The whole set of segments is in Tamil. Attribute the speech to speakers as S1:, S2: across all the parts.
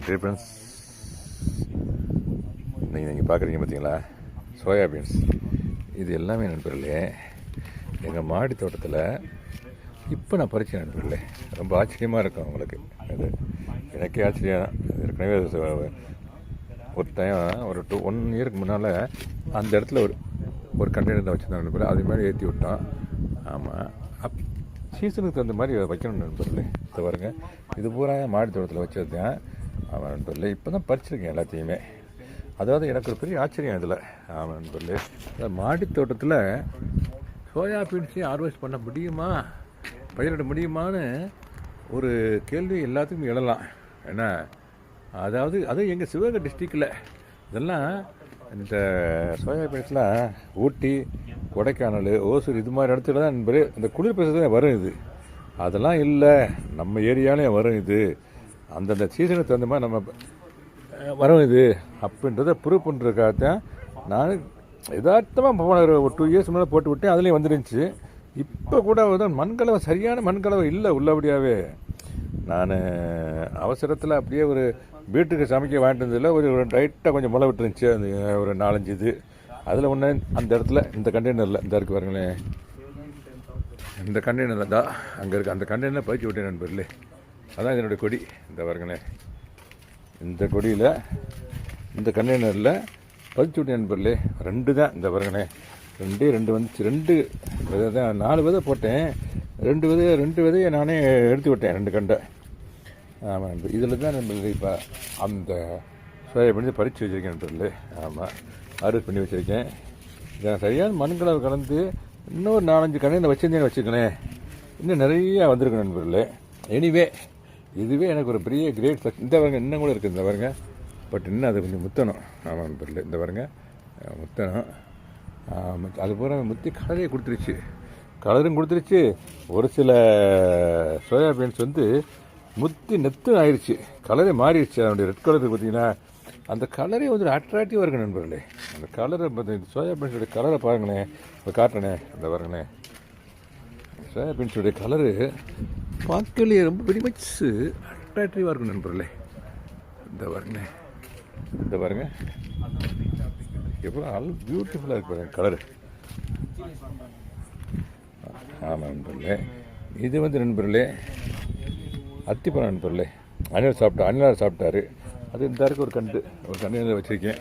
S1: ஃப்ரெண்ட்ஸ், நீங்கள் பார்க்குறீங்க பார்த்தீங்களா, சோயாபீன்ஸ். இது எல்லாமே நண்பர்களே எங்கள் மாடி தோட்டத்தில் இப்போ நான் பறிச்சேன் நண்பர்களே. ரொம்ப ஆச்சரியமாக இருக்கும் உங்களுக்கு. அது எனக்கே ஆச்சரியம். ஏற்கனவே ஒரு டைம் ஒரு 1 இயருக்கு முன்னால் அந்த இடத்துல ஒரு கண்டெய்னர் தான் வச்சுருந்தேன் நண்பர்களே. அது மாதிரி ஏற்றி விட்டோம். ஆமாம், சீசனுக்கு தகுந்த மாதிரி வைக்கணும் நண்பர்களே. இதை பாருங்க, இது பூரா மாடி தோட்டத்தில் வச்சது தான். ஆமாம் நண்பர்களே, இப்போ தான் பறிச்சிருக்கேன் எல்லாத்தையுமே. அதாவது எனக்கு ஒரு பெரிய ஆச்சரியம் இதில். ஆமாம் நண்பர்களே, மாடி தோட்டத்தில் சோயாபீன்ஸையும் ஹார்வெஸ்ட் பண்ண முடியுமா, பயிரிட முடியுமான்னு ஒரு கேள்வி எல்லாத்துக்கும் எழலாம். ஏன்னா அதாவது அதுவும் எங்கள் சிவகங்கை டிஸ்ட்ரிக்டில் இதெல்லாம் இந்த சோயாபீன்ஸ்லாம் ஊட்டி, கொடைக்கானல், ஓசூர் இது மாதிரி இடத்துல தான் நண்பர் இந்த குளிர் பிரதேசத்தில் வரும். இது அதெல்லாம் இல்லை, நம்ம ஏரியாலே வரும். இது அந்தந்த சீசனுக்கு தகுந்த மாதிரி நம்ம வரும் இது அப்படின்றத ப்ரூவ் பண்ணுறதுக்காகத்தான் நான் யதார்த்தமாக போன ஒரு 2 இயர்ஸ் முன்னாடி போட்டு விட்டேன். அதுலேயும் வந்துருந்துச்சு. இப்போ கூட வந்து மண்கலவை, சரியான மண்கலவை இல்லை உள்ளபடியாகவே. நான் அவசரத்தில் அப்படியே ஒரு வீட்டுக்கு சமைக்க வாங்கிட்டு வந்ததில் ஒரு டைட்டாக கொஞ்சம் முளை விட்டுருந்துச்சு. அந்த ஒரு 4-5 இது அதில் ஒன்று அந்த இடத்துல இந்த கண்டெய்னரில் இந்த இருக்குது பாருங்களேன். இந்த கண்டெய்னரில் தான் அங்கே இருக்குது. அந்த கண்டெய்னர் பறிச்சு விட்டேன் நண்பர்களே. அதான் இதனுடைய கொடி. இந்த பாருங்களேன், இந்த கொடியில் இந்த கண்டெய்னரில் பறிச்சு விட்டேன் நண்பர்களே. 2 தான். இந்த பாருங்களேன், 2 வந்துச்சு. 2 விதை தான். 4 விதை போட்டேன். 2 விதையை நானே எடுத்து விட்டேன், 2 கண்டை. ஆமாம் நண்பர், இதில் தான் நண்பர்களே இப்போ அந்த சோயாபீன்ஸை பறித்து வச்சுருக்கேன் நண்பர்களே. ஆமாம், ஹார்வெஸ்ட் பண்ணி வச்சுருக்கேன். இதை சரியான மண்கலவை கலந்து இன்னும் ஒரு 4-5 கண்டெய்னர் வச்சுருந்தேன்னு வச்சுக்கோங்களேன், இன்னும் நிறையா வந்திருக்கு நண்பர்களே. எனிவே இதுவே எனக்கு ஒரு பெரிய கிரேட் சக்ஸ். இந்த பாருங்க, இன்னும் கூட இருக்குது. இந்த பாருங்க, பட் இன்னும் அது கொஞ்சம் முத்தணும். ஆமாம் நண்பர்களே, இந்த பாருங்க முத்தணும். அது பூரா முத்தி கலரையே கொடுத்துருச்சு. கலரும் கொடுத்துருச்சு. ஒரு சில சோயாபீன்ஸ் வந்து முத்தி நெத்து ஆயிடுச்சு, கலரே மாறிடுச்சு. அதனுடைய ரெட் கலர் பார்த்தீங்கன்னா அந்த கலரே வந்து அட்ராக்டிவாக இருக்குது நண்பர்களே. அந்த கலரை பார்த்தீங்க, சோயாபீன்ஸுடைய கலரை பாருங்களேன். இப்போ காட்டுறேனே, அந்த பாருங்களேன், சோயாபீன்ஸுடைய கலரு பார்க்கலையே ரொம்ப வெரி மச் அட்ராக்டிவாக இருக்கும் நண்பர்களே. இந்த பாருங்களேன், இந்த பாருங்க எவ்வளோ பியூட்டிஃபுல்லாக இருக்கு பாருங்க கலரு. ஆமாம் நண்பர்களே, இது வந்து நண்பர்களே அத்திப்பழம் நண்பர்களே. அனிலார் சாப்பிட்டாரு. அது இந்த இருக்குது ஒரு கண்டையில் வச்சுருக்கேன்.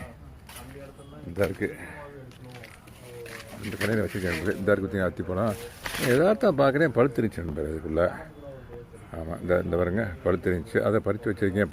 S1: இந்த இருக்குது, இந்த கண்டையில் வச்சுருக்கேன் நண்பர்களே. இந்த இருக்குது பார்த்தீங்கன்னா அத்திப்பழம். எதார்த்தம் பார்க்குறேன், பழுத்துருந்துச்சு நண்பர் அதுக்குள்ளே. ஆமாம், இந்த பாருங்க பழுத்துருந்துச்சு. அதை பறித்து வச்சுருக்கேன்.